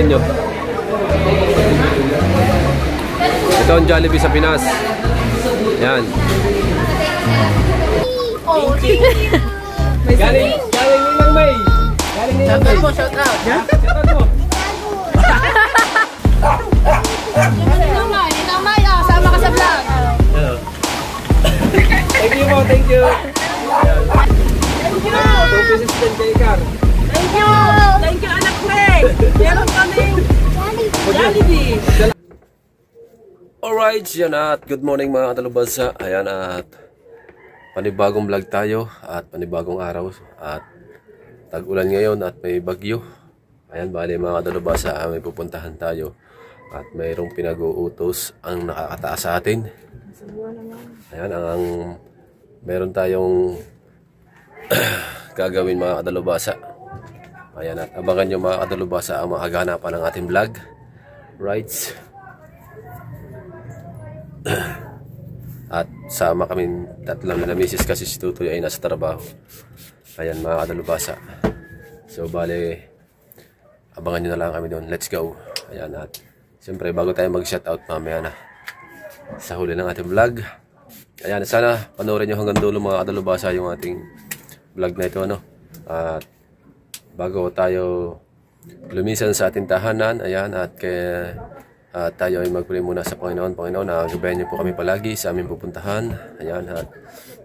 Nyo. Ito ang Jollibee sa Pinas. Yan. Galing ni Mang May. Galing ni Mang May. Shout out. Shout out mo. Ninamay, sama ka sa vlog. Thank you po, thank you. Thank you. 2 pieces din kay Car. Thank you. Thank you, anak Greg. Meron kaming Jollibee. Alright, yan at good morning mga katalubasa. Ayan at panibagong vlog tayo at panibagong araw at tag-ulan ngayon at may bagyo. Ayan, bali mga katalubasa, may pupuntahan tayo at mayroong pinag-uutos ang nakakataas sa atin. Ayan, ang meron tayong gagawin mga katalubasa. Ayan at abangan nyo mga katalubasa ang makaganapan ng ating vlog. Right. At sama kami tatlong na misis kasi si Tutoy ay nasa trabaho. Ayan mga katalubasa. So bale, abangan nyo na lang kami doon. Let's go. Ayan at siyempre bago tayo mag-shoutout mamaya na sa huli ng ating vlog. Ayan, sana panoorin nyo hanggang dulo mga katalubasa yung ating vlog na ito, ano. At bago tayo lumisan sa ating tahanan, ayan, at tayo ay magpuli muna sa Panginoon. Panginoon, gabayan niyo po kami palagi sa aming pupuntahan. Ayan, at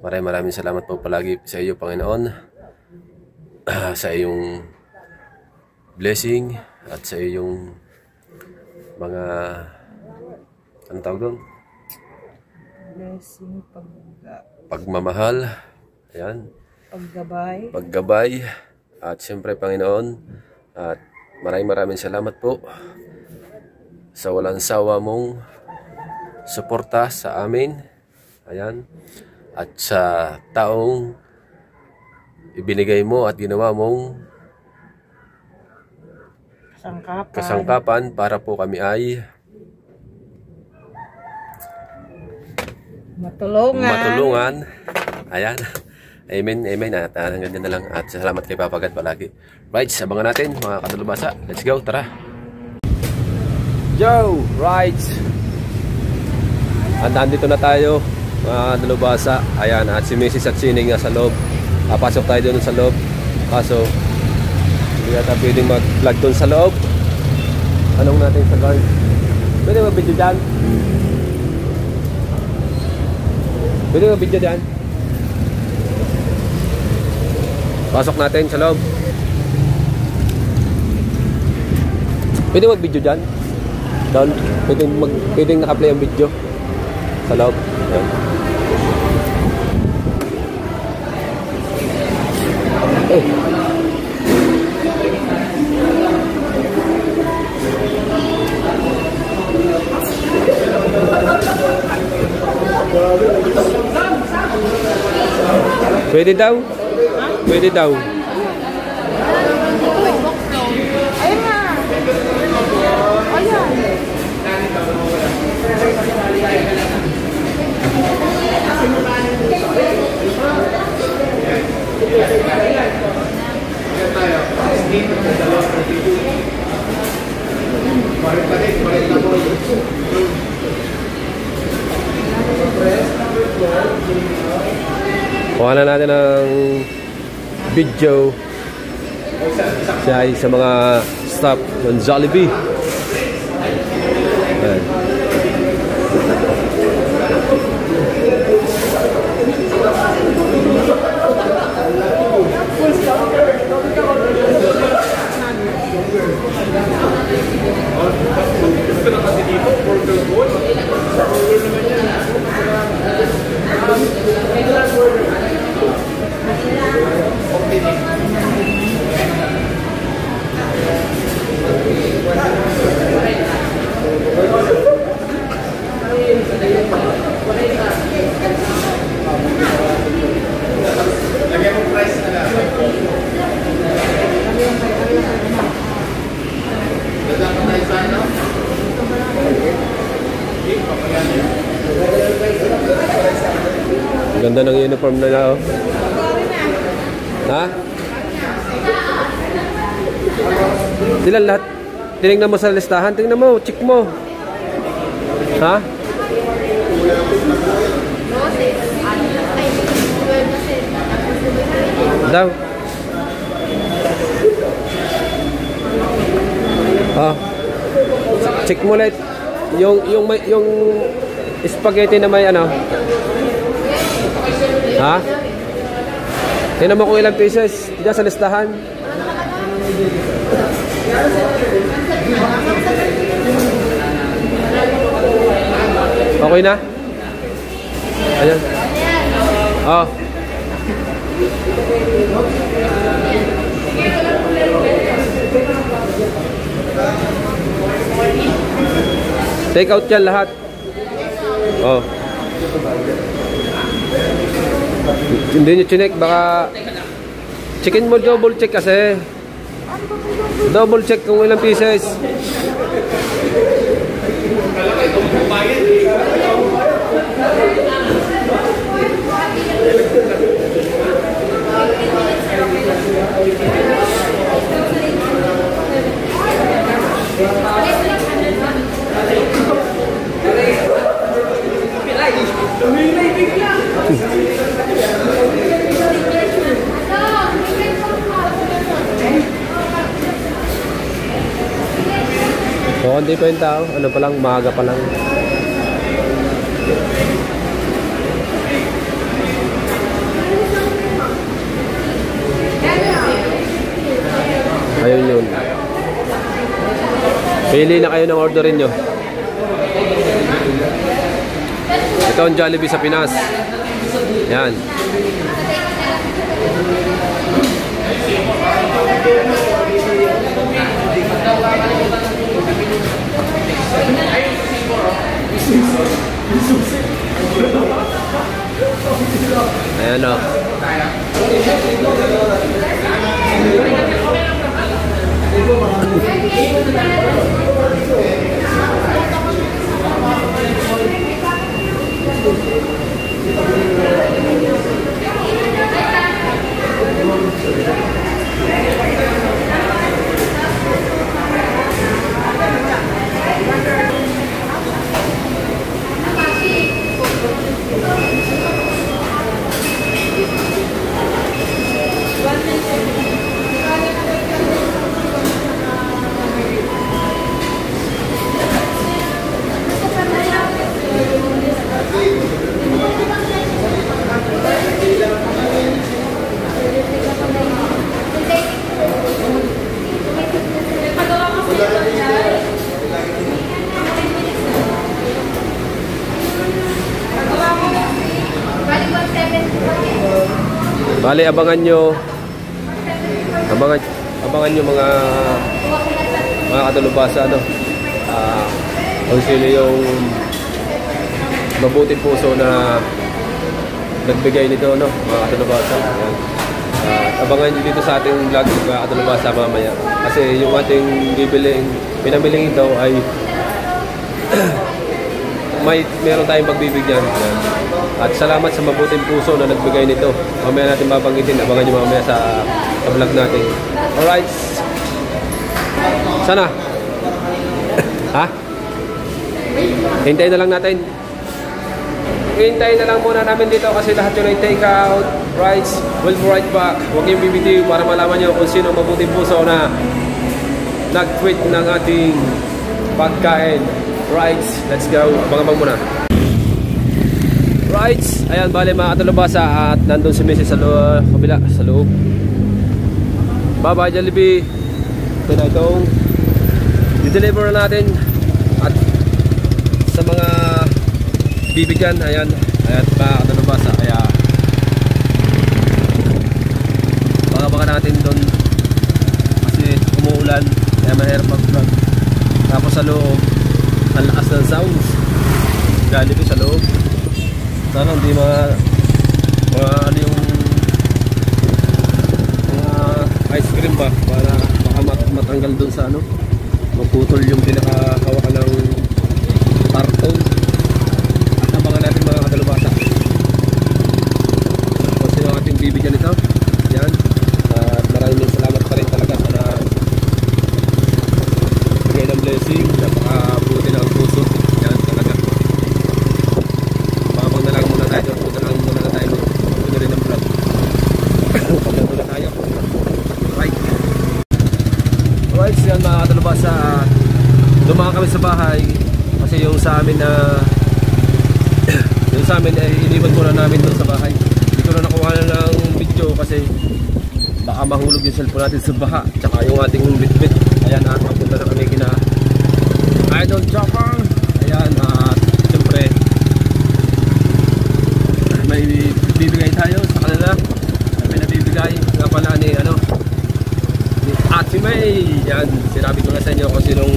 maraming salamat po palagi sa iyo, Panginoon, sa iyong blessing at sa iyong mga ano tawag doon? Blessing, pagmamahal. Ayan. Paggabay. At siyempre, Panginoon, at maraming salamat po sa walang sawa mong suporta sa amin. Ayan. At sa taong ibinigay mo at ginawa mong kasangkapan para po kami ay matulungan. Ayan. Amen. At hanggang dyan na lang. At salamat kay Papa God palagi. Right, abangan natin mga katalubasa. Let's go, tara. Yo, right. At nandito na tayo mga katalubasa. Ayan, at si Mrs. at Sining nasa loob. Pasok tayo doon sa loob. Kaso hindi natin pwedeng mag-vlog doon sa loob. Anong natin sa guard? Pwede mag-video dyan? Pwede mag-video dyan? Pasok natin sa loob. Pwede mag-video dyan? Doon? Pwede naka-play ang video sa loob. Ayan. Pwede daw? Pwede daw. Ayun na. Ayan. Kuha na natin ng video sa mga staff ng Jollibee. Ayan. Ganda ng uniform nila, oh. Ha? Sila lahat. tinignan mo sa listahan. Tingnan mo, check mo. Ha? Daw. Ah. Check mo ulit. Yung spaghetti na may ano. Ha? Tingnan mo kung ilang pieces. Diyan sa listahan. Okay na? Ayan. Oh. Take out yan lahat. Oh. Hindi nyo chinek, baka checkin mo, double check kasi. Double check kung ilang pieces. So, hindi pa yung tao. Ano pa lang, maaga pa lang. Ayun yun. Pili na kayo ng orderin nyo. Ito ang Jollibee sa Pinas. Yan. Ayan o. Bali, abangan nyo mga kadalubhasa, ano, kung sino yung mabuting puso na nagbigay nito, no, mga kadalubhasa. Abangan nyo dito sa ating vlog, mga kadalubhasa, mamaya, kasi yung ating pinamiling ito ay meron tayong pagbibigyan. At salamat sa mabuting puso na nagbigay nito. Mamaya natin mabanggitin. Abangan nyo mamaya sa vlog natin. Alright. Sana? Ha? Hintayin na lang natin. Hintayin na lang muna namin dito kasi lahat yun ay take out. Right. We'll be right back. Huwag yung BBT para malaman nyo kung sino mabuting puso na nag-tweet ng ating pagkain. Right. Let's go. Abang-abang muna. Right, ayan, bale mga kadalubhasa, at nandun si Mrs. sa kabila, sa loob. Bye bye Jollibee. Ito na itong i-deliver natin. At sa mga bibigyan, ayan mga kadalubhasa, kaya baka natin doon kasi umuulan, kaya mahirap mag-vlog. Tapos sa loob, ang lakas ng sounds. Jollibee sa loob. Sana hindi ano yung ice cream ba para baka matanggal dun sa ano, maputol yung pinakahawakan ng karton. At abangan natin mga kadalubhasa kung sino ang ating bibigyan nito. Yan. At maraming salamat pa rin talaga sa blessing. Napakabuti ng puso. Yan talaga. Babang na lang muna tayo. Punta lang muna na tayo. Punta rin ng vlog. Paglanto na tayo. Alright. Alright, so yan mga katalabasa. Dumaan kami sa bahay. Kasi yung sa amin na yung sa amin ay iniwan muna namin doon sa bahay. Hindi ko na nakuha na ng video kasi baka mahulog yung cellphone natin sa baha. Tsaka yung ating bitbit. Ayan, at mapunta na kami kina Idol Chopper. Ayan, at siyempre may bibigay tayo sa kanila. May nabibigay nga pala ni ni Ate May. Yan, sinabi ko na sa inyo kung sinong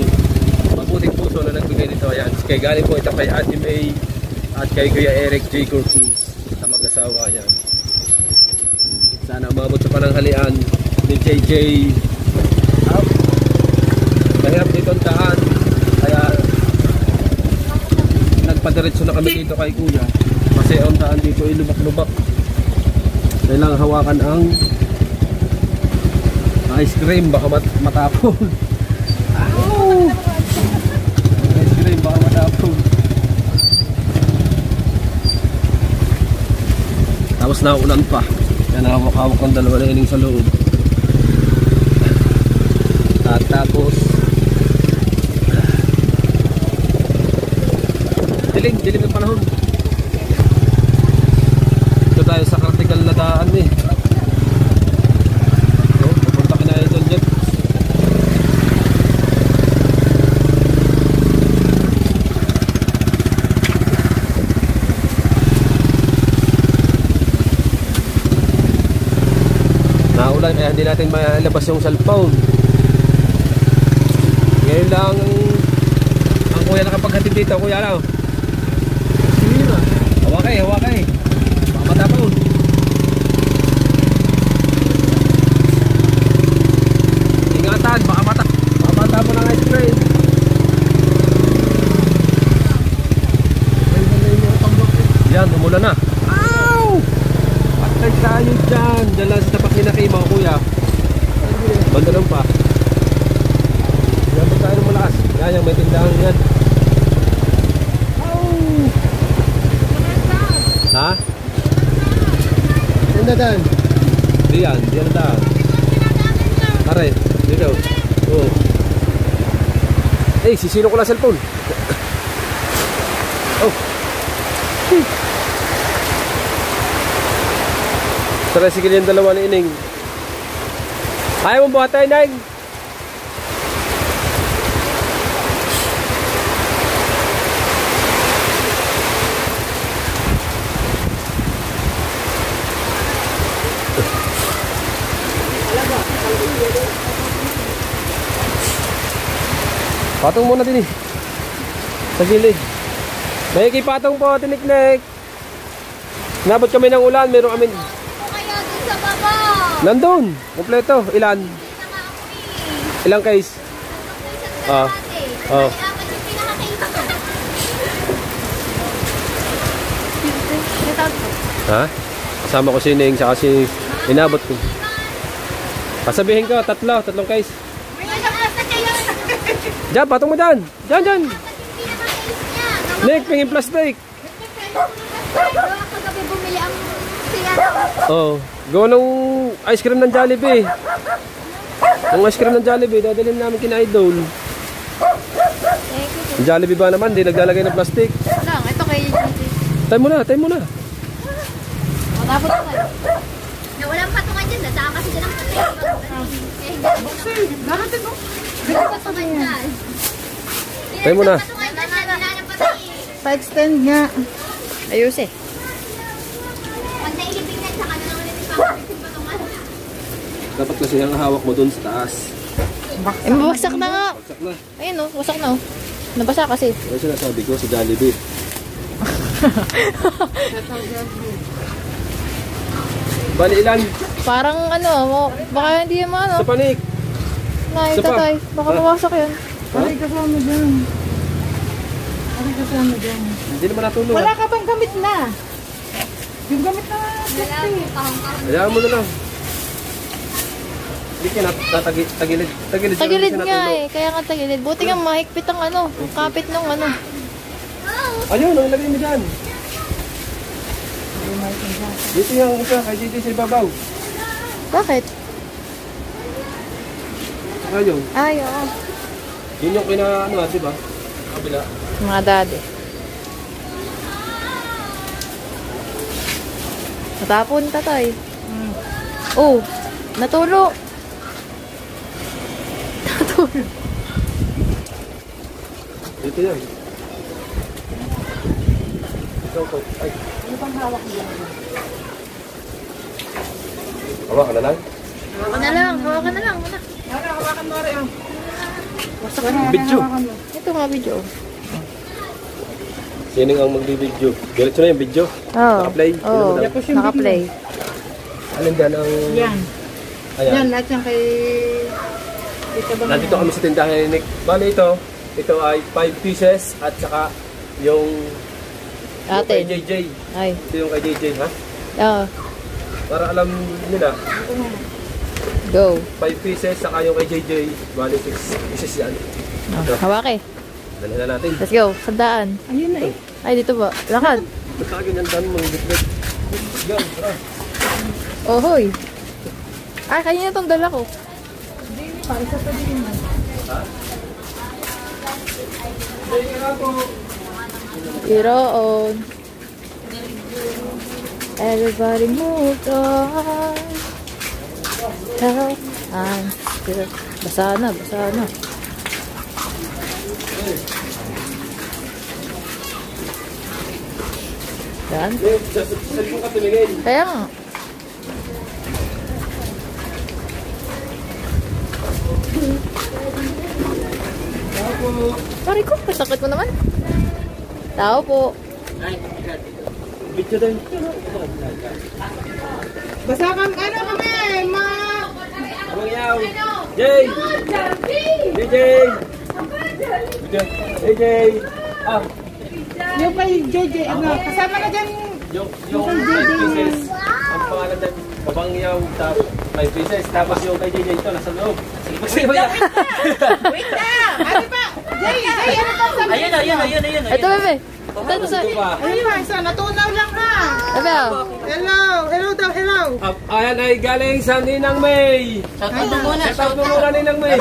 mabuting puso na nagbigay nito. Ayan, kay galing po ito kay Ate May at kay Kuya Eric J. Corpus sa mag-asawa. Ayan, sana umabot sa pananghalian ni JJ. Mahirap dito ang daan, kaya nagpadiretso na kami dito kay Kuya kasi ang daan dito ay lubak-lubak. Kailangan hawakan ang ice cream, baka matapon. Ice cream, baka matapon. Tapos naulan pa. Yan, hawak-hawak ang dalawa na ining sa loob. At tapos dilim ng panahon. Ito tayo sa critical na daan eh. So, pupunta ka na Idol Jet. Naulan kaya hindi natin malabas yung cellphone. Ngayon lang ang kuya nakapaghatid dito, kuya lang. Hawakay, hawakay. Baka matapon. Ingatan, baka matapon ang ice cream. Yan, umulan na. Ow! Patay tayo dyan. Dyan lang sa tapat ni Naki, mga kuya. Banda lang pa. Yan, tayo ng malakas. Yan, yung may tindahan yan. Ha? Saan na daan? Diyan, diyan na daan. Aray, dito. Oo. Eh, sisino ko lang cellphone. Oh. Tara, sige yung dalawa na ining. Ayaw mo buhatay, Neng? Patong muna din eh. Sa gilid. May ikipatong po, tinik-nek. Nabot kami ng ulan, meron kami. Kaya doon sa baba. Nandun, kompleto. Ilan? Ilang case? Ah. Oh. Ha? Kasama ko si Ning, saka si inabot ko. Pasabihin ko, tatlong case. Diyan, patong mo dyan. Diyan. Nick, pingin plastic. Kagabi bumili ang siya. Oh, gawa ng ice cream ng Jollibee. Ang ice cream ng Jollibee, dadalhin namin kina Idol. Ang Jollibee ba naman, di naglalagay ng plastic. Lang, ito kay JJ. Tayo muna. Matapos na kayo. Na walang patungan dyan, nasaan kasi dyan ang patungan. Bakit ito? Walang patungan dyan. Tayo muna. Pa-extend nga. Ayos eh. Pag nailibig na, saka na lang ulit yung patungan. Dapat kasi ang hawak mo dun sa taas. Mabagsak na nga. Bagsak na. Ayun o, wasak na o. Nabasa kasi. Ano sinasabi ko sa Jollibee? Bali ilan? Parang ano, baka hindi yung ano. Sa panik. Nay, Isa pa. tatay. Baka mawasak yun. Ay, kasama dyan. Ay, kasama dyan. Hindi naman natulog. Wala ka bang gamit na? Yung gamit na Hayaan mo na lang. Hindi ka tagilid. Tagilid nga eh. Kaya nga tagilid. Buti nga mahigpit ang ano. Ang kapit ng ano. Ayun, ang lagay mo dyan. Dito yung isa, kay JJ sa ibabaw. Bakit? Ayun. Ay, oo. Yun yung kina, di ba? Kabila. Mga daddy. Natapon tatay. Oh, natulo. Natulo. Dito yan. Ikaw po. Ay. Ano pang hawak mo? Hawakan na lang. Hawakan na lang. Hawakan na lang. Muna. Hawakan mo rin. Video. Ito nga video. Sino ang magbibideo? Diretso na yung video. Oh. Naka-play. Oh, naka-play. Alin dyan ang... Yan. Ayan. Yan, lahat yan kay... Nandito kami sa tindahan ni Nick. Bale ito ay 5 pieces at saka yung kay Atin. JJ. Ay. Ito yung kay JJ, ha? Oh. Para alam nila, Go. 5 pieces saka yung kay JJ. Bale 6 pieces yan. Oh, hawak eh. Dalhin na natin. Let's go. Sandaan. Ayun na eh. Ay, dito ba? Lakad. Ba't ka ganyan daan mo? Bitbit. Yan, tara. Oh, hoy. Ay, kanina tong dala ko. Isa pa din mo. Iroon. Everybody move on. Help and still. Basa na, basa na. Yan. Saan mo ka tumingin? Kaya nga. Pare ko, masakit mo naman. Tao po. Video din. Basta kami, ano kami, Abang yaw. Jay! JJ! JJ! Ah, yung kay JJ, ano, kasama na dyan. yung 5 pieces. Ang pangalan dyan, Abang yaw. 5 pieces. Tapos yung kay JJ ito, nasa loob. Sige, magsiba yan. Wait na! Ano pa? Jay, ano pa sabi? Ayun. Ito, bebe. Ito sa... Ito pa. Ano pa, isa, natunaw lang ha. Bebe, oh. Hello daw, hello. Ayan ay galing sa Ninang May. Shoutout mo muna. Shout out mo muna Ninang May.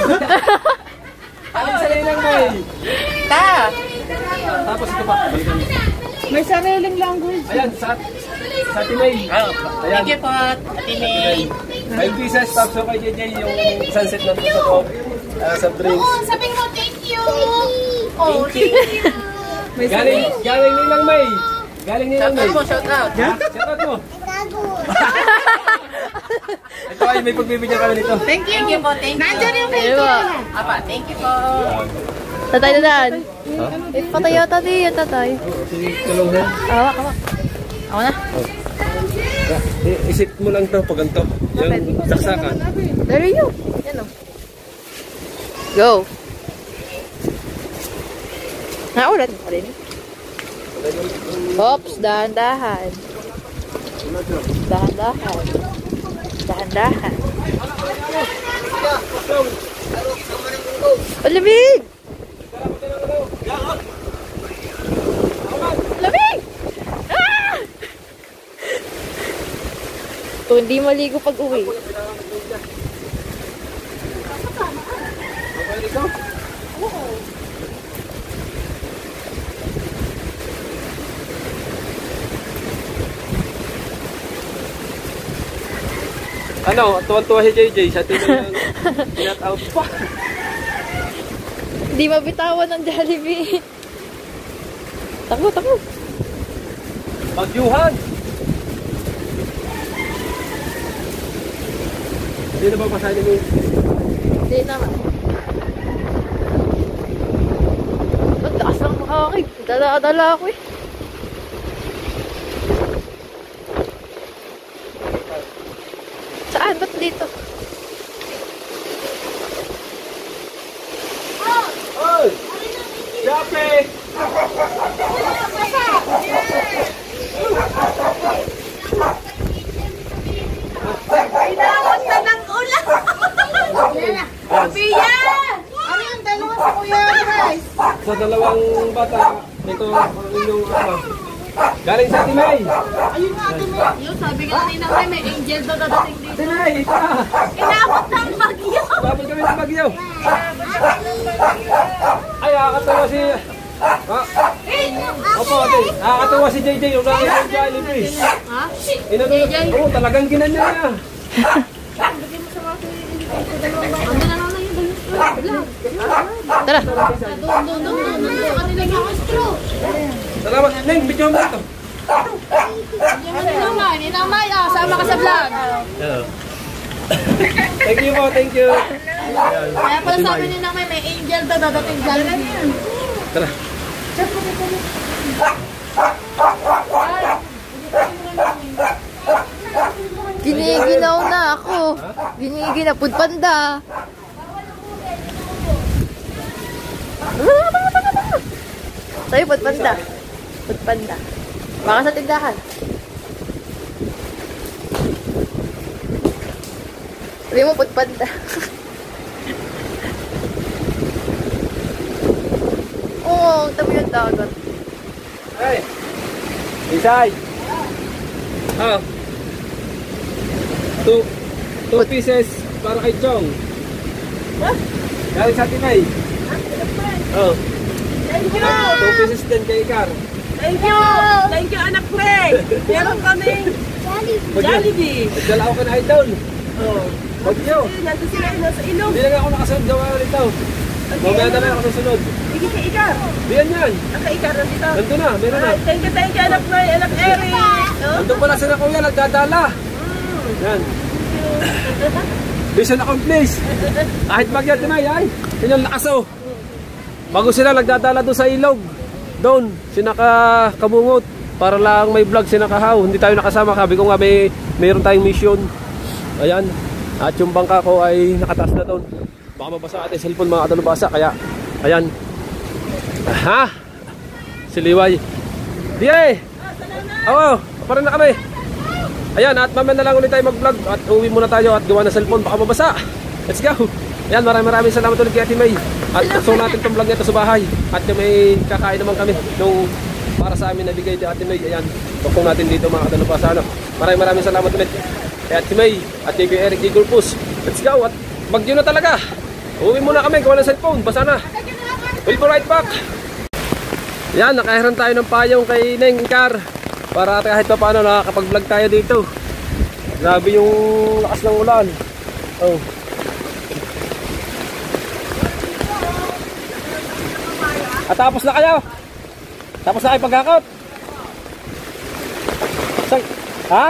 Galing sa Ninang May. Ta! Tapos ito pa. Balikan mo. May sariling language. Ayan, sa Tinay. Oh, Ayan. thank you po, Ate May. 5 pieces. Tapos yung kay JJ yung sunset na ito sa loob. Sa drinks. Sabi mo, thank you. Thank you. Galing Ninang May. Galing Ninang May. Shoutout po, shoutout. Shout out mo. Ito ay may pagbibigyan kami nito. Thank you. Thank you po, thank you. Nandiyan yung kay Ayun ba? Apa, thank you po. Tatay na daan. Eh, patay yata di yung tatay. Tulong na. Awak, awak. Ako na. Isip mo lang to pag ganito. Yung saksakan. There you. Yan o. Go. Naulat mo rin. Oops, dahan-dahan. Dahan-dahan. Dahan-dahan. Lamig! Lamig! Ah! Kung hindi maligo pag uwi. Ano, tuwan-tuwa si JJ sa tinang pinat out pa. Hindi mabitawan ng Jollibee. Takbo, takbo. Bagyuhan! Hindi na ba pasahin mo? Hindi na. Ang taas ng akin. Dala-dala ako eh. Saan? Ba't dito? Oy! Shopping! Inawat na ng ulan. Sophia! Ano yung dalawa sa Kuya Bryce? Sa dalawang bata, ito ang inyong ama. Galing sa Timay. Ayun nga, Ate May. Yung sabi nga ni Nanay, may angel daw dadating dito. Timay, ito na. Inabot ng bagyo. Babal kami ng bagyo. Ay, nakakatawa si... Opo, ate. Nakakatawa si JJ yung nakakatawa yung Jollibee. Ha? JJ? Oo, talagang ginanya niya. Ano na lang yung vlog? Tara. Doon. Kanila yung straw. Salamat. Neng, video mo ito. Ninamay, sama ka sa vlog. Thank you po, thank you. Kaya pala sabi ni Nanay, may angel daw dadating dyan. Tara. Giniginaw na ako. Giniginaw. Pudpanda. Sa'yo, pudpanda. Pudpanda. Baka sa tindahan. Sabi mo, pudpanda. Oo, tabi yung dagat. Hey. Isay. Ah. Two pieces para kay Chong. Galing sa Timay. Oh. Thank you! 2 pieces din kay Ikar. Thank you! Thank you, anak Frank! Meron kaming Jollibee. Nagdala ako ka na idol. Oh. Bagyo. Nandun sila nasa ilog. Hindi lang ako nakasunod gawa nito. Mamaya na lang ako susunod. Sige kay Ikar. Diyan yan. Ang kay Ikar nandito. Nandun na, meron na. Thank you, anak Noy, anak Eric. Oh. Nandun pala sila kuya, nagdadala. Yan. Mission accomplished. Kahit bagyo Timay, ay. Yun yung lakas oh. Bago sila nagdadala doon sa ilog. Doon, sinakabungot. Para lang may vlog sinakahaw. Hindi tayo nakasama. Sabi ko nga mayroon tayong mission. Ayan. At yung bangka ko ay nakataas na doon. Baka mabasa ating cellphone mga kadalubasa. Kaya, ayan. Ha? Si Liway. Diye! Oo, paparin na kami. Ayan, at mamaya na lang ulit tayo mag-vlog. At uwi muna tayo at gawa ng cellphone. Baka mabasa. Let's go. Ayan, maraming salamat ulit kay Ate May. At gusto natin itong vlog nito sa bahay. At may kakain naman kami nung para sa amin nabigay ni Ate May. Ayan, tukong natin dito mga kadalubasa. Maraming salamat ulit kay Ate May at kay Eric Igulpus. Let's go. At bagyo na talaga. Uwi muna kami, gawa ng cellphone. Basa na. We'll be right back. Yan, nakahiran tayo ng payong kay Neng Ikar para kahit pa paano nakakapag-vlog tayo dito. Grabe yung lakas ng ulan. Oh. At tapos na kayo? Tapos na kayo pagkakot? Ha?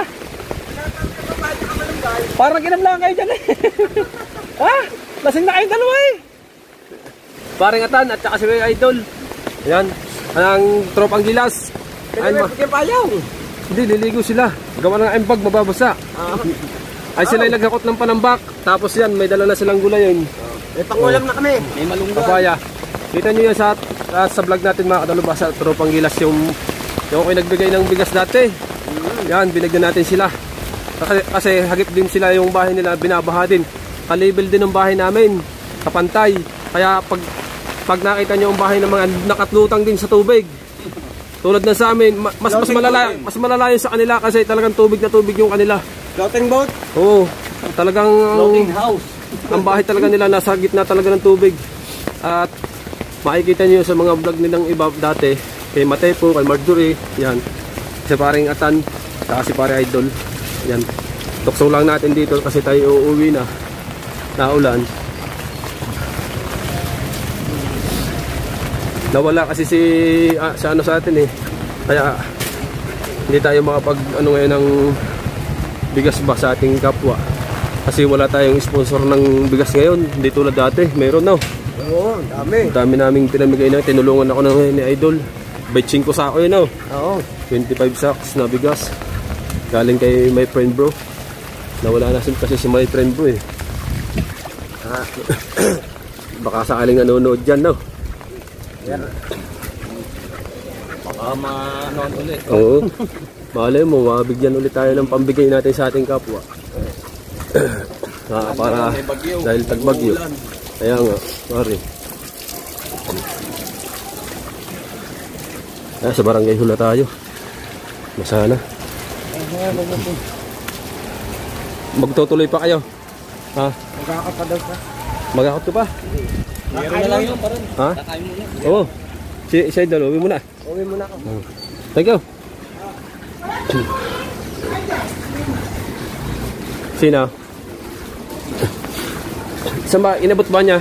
Parang ginamlaan kayo dyan eh. Ha? Lasing na kayong dalawa eh. Paring Atan at saka si Idol. Ayan. Ang tropang gilas. Ayun ma. Hindi, liligo sila. Gawa ng embag, mababasa. Ay sila yung naghakot ng panambak. Tapos yan, may dala na silang gulay yun. May pangulam na kami. May malunggay. Papaya. Kita nyo yan sa vlog natin mga kadalubasa. Tropang gilas yung ako nagbigay ng bigas dati. Yan, binigyan natin sila. Kasi hagip din sila yung bahay nila, binabaha din. Kalibel din ng bahay namin, kapantay. Kaya pag nakita nyo ang bahay ng mga nakatlutang din sa tubig. Tulad na sa amin, mas malala yun sa kanila kasi talagang tubig na tubig yung kanila. Floating boat? Oo, talagang Floating house. ang bahay talaga nila nasa gitna talaga ng tubig. At makikita nyo sa mga vlog nilang iba dati, kay Matepo, kay Marjorie, yan. Si paring Atan, saka si pare Idol. Yan. Tukso lang natin dito kasi tayo uuwi na. Naulan. Nawala kasi sa ano sa atin eh. Kaya hindi tayo makapag ano ngayon ng bigas ba sa ating kapwa. Kasi wala tayong sponsor ng bigas ngayon. Hindi tulad dati. Meron na. Oo, dami. Dami naming pinamigay na. Tinulungan ako ng ni Idol. 25 sako yun oh. Oo. 25 sacks na bigas. Galing kay my friend bro. Nawala na kasi si my friend bro eh. Baka sakaling nanonood dyan no. Baka manood ulit. Oo. Malay mo, mabigyan ulit tayo ng pambigay natin sa ating kapwa. Para dahil tagbagyo. Kaya nga, pare. Sa barangay hula tayo. Masana. Magtutuloy pa kayo? Ha? Magkakap pa daw ka. Magakot ka pa? Meron na lang yun, parang. Ha? Kakain mo na. Oo. Si Idol, uwi muna. Uwi mo na ako. Thank you. Sino? Saan ba? Inabot ba niya?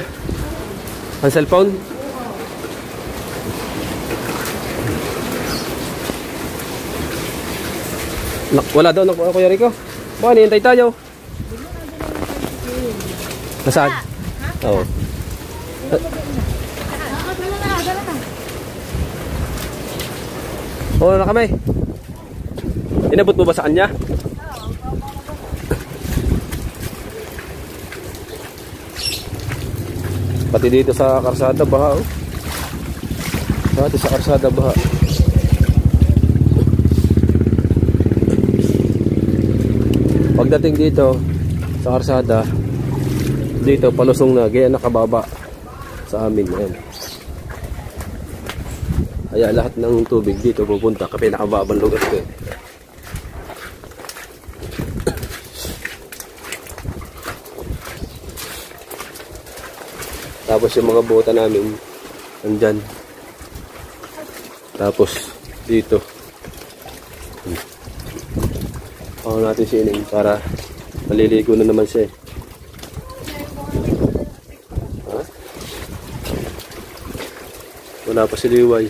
Ang cellphone? Wala daw, Kuya Rico. Baka nihintay tayo. Nasaan? Oo. Oo na kami. Inabot mo ba sa kanya? Pati dito sa karsada baha, oh. Pati sa karsada baha. Pagdating dito sa karsada, dito palusong na, kaya nakababa sa amin. Ayan. Kaya lahat ng tubig dito pupunta kapag nakababang lugar ko. Tapos yung mga bota namin nandyan. Tapos dito ako natin sining para maliligo na naman siya. Ha? Wala pa si Liway.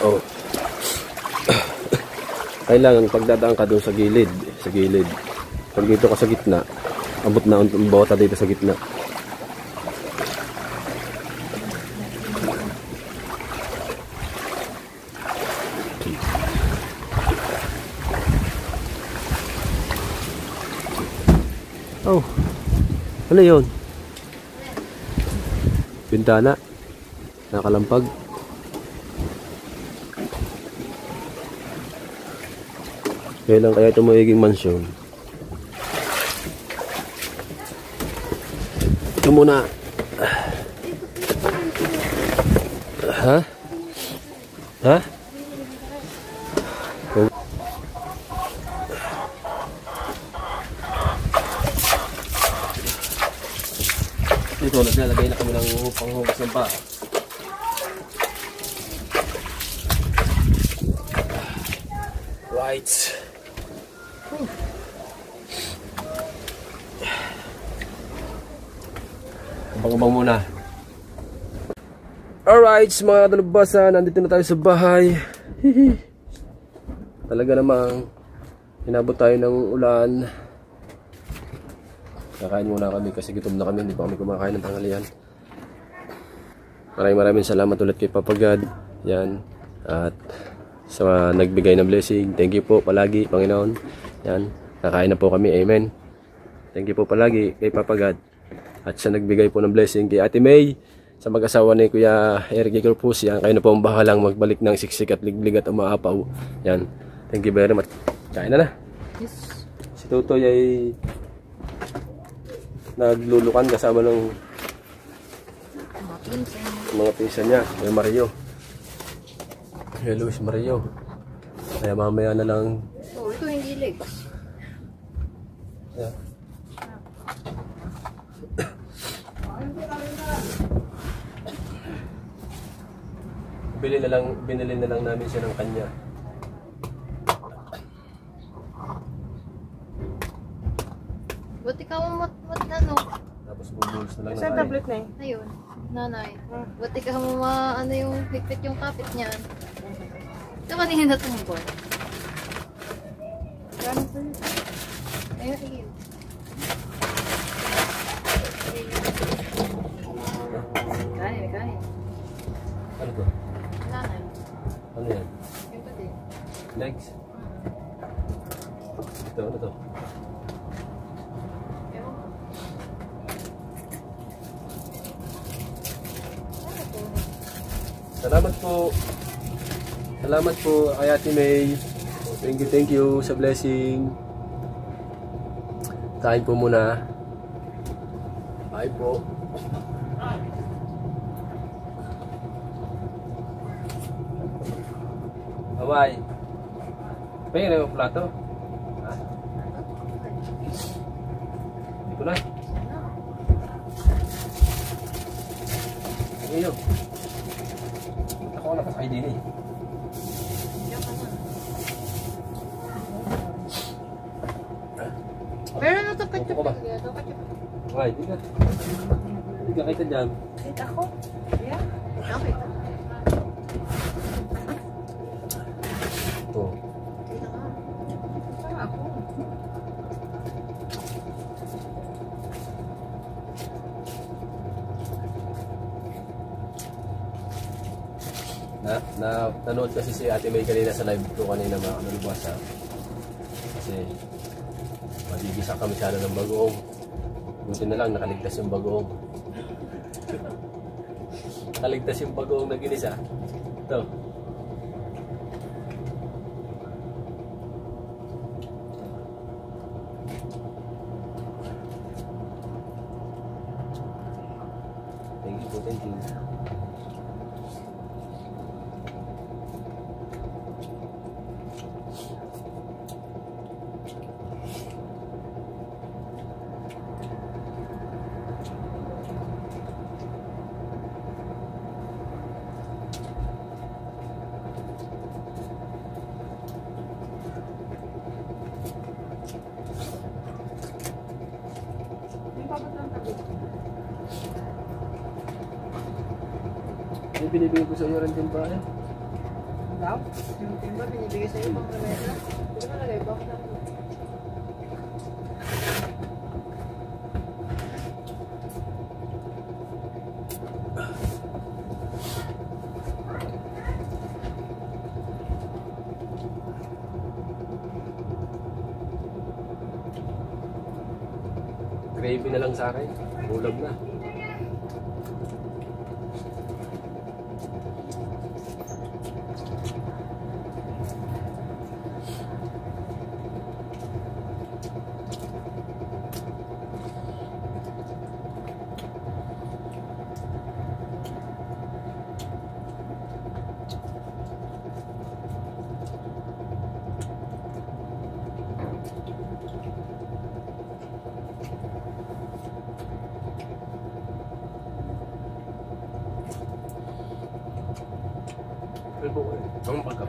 Oh. Kailangan pagdadaan ka doon sa gilid. Sa gilid. Pag dito ka sa gitna, abot na ang bota dito sa gitna. Oh, ano yun? Bintana. Nakalampag. Kailan kaya ito magiging mansyon? Ito muna. Ha? Ha? Ito, naglalagay na kami ng panghugas ng paa. Right. Abang-abang muna. Alright, mga dalubasa, nandito na tayo sa bahay. Talaga namang inabot tayo ng ulan. Kakain muna kami kasi gutom na kami, hindi pa kami kumakain ng tanghalian. Maraming salamat ulit kay Papa God. Yan. At sa nagbigay ng blessing, thank you po palagi, Panginoon. Yan. Kakain na po kami. Amen. Thank you po palagi kay Papa God. At sa nagbigay po ng blessing kay Ate May, sa mag-asawa ni Kuya Eric Corpus. Yan. Kayo na po ang bahalang magbalik ng siksik at liglig at umaapaw. Yan. Thank you very much. Kain na na. Yes. Si Tutoy ay naglulukan kasama ng mga pinsan niya, yung Mario. Hey Luis Mario. Kaya mamaya na lang. Oh, ito hindi legs. Yeah. Binili na lang namin siya ng kanya. Ba't ikaw ano? Tapos bubulos na lang Saan ng tablet na eh? Ayun, nanay. Ba't ikaw ano yung higpit yung kapit niyan? Ito kanina tumbol. Gano'n pa yun? Ayun, ayun. Kain. Ano to? Nanay. Ano yan? Yung pati. Legs? Ito, ano to? Ewan ko. Ano to? Salamat po kay Ate May. Thank you sa blessing. Kain po muna. Bye po. Bye-bye. Pwede yung plato. Ha? Hindi ko na. Ngayon. Ako na kasakay din eh. Meron na ito Upo ka ba? Okay, di ka. Di ka kita dyan. Kita ko. Yeah. Okay. Ito. Saan ako? Nanood kasi si Ate May kanina sa live ko kanina mga kanalubasa. Kasi magigisa kami sana ng bagoong. Buti na lang nakaligtas yung bagoong. Nakaligtas yung bagoong na ginisa. Ito. Thank you po, thank you. May papat lang tabi. Yung binibigay ko sa iyo rin timba eh. Daw? Yung timba binibigay sa'yo pang remedyo? Hindi mo nalagay ba? Gravy na lang sa akin. Ulam na. Ang pagka.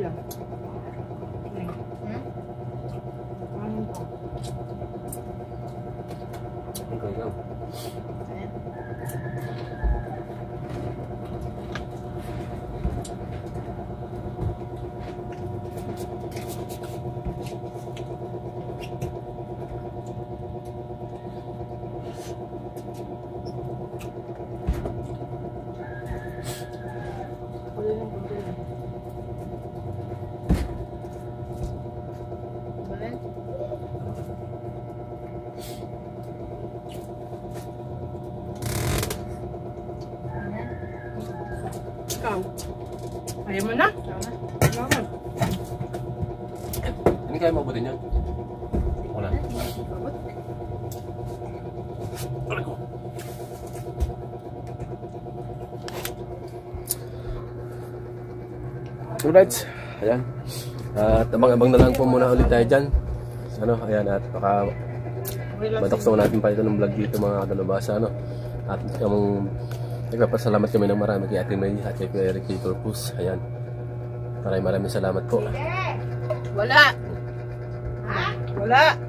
lang. Okay lang. Ikaw. Ayaw mo na? Ayaw. Hindi kaya mabutin yan. Wala. Wala ko. Alright. Ayan. At abang-abang na lang po muna ulit tayo dyan. Ano, ayan, at baka mataksaw natin pa ito ng vlog dito mga kalabasa, ano. At yung nagpapasalamat kami ng marami kay Ate May at kay Eric K. Corpus. Ayan. Maraming salamat po. Wala. Ha? Wala.